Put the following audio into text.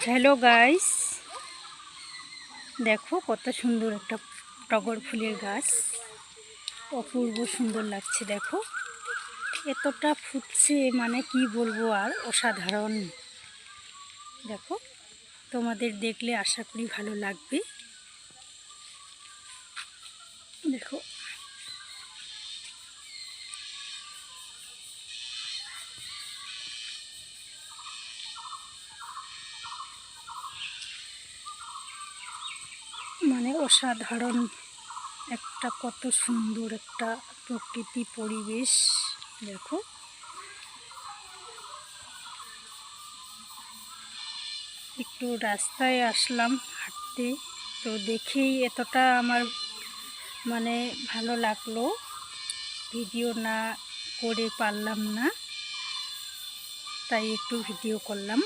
Hello guys, দেখো কত সুন্দর একটা টগর ফুলের গাছ। অপূর্ব সুন্দর লাগছে। দেখো এতটা ফুটছে, মানে কি বলবো, আর অসাধারণ। দেখো তোমাদের দেখলে আশা করি ভালো লাগবে। দেখো মানে অসাধারণ একটা, কত সুন্দর একটা প্রকৃতি পরিবেশ। দেখো একটু রাস্তায় আসলাম হাঁটতে, তো দেখেই এতটা আমার মানে ভালো লাগলো, ভিডিও না করে পারলাম না, তাই একটু ভিডিও করলাম।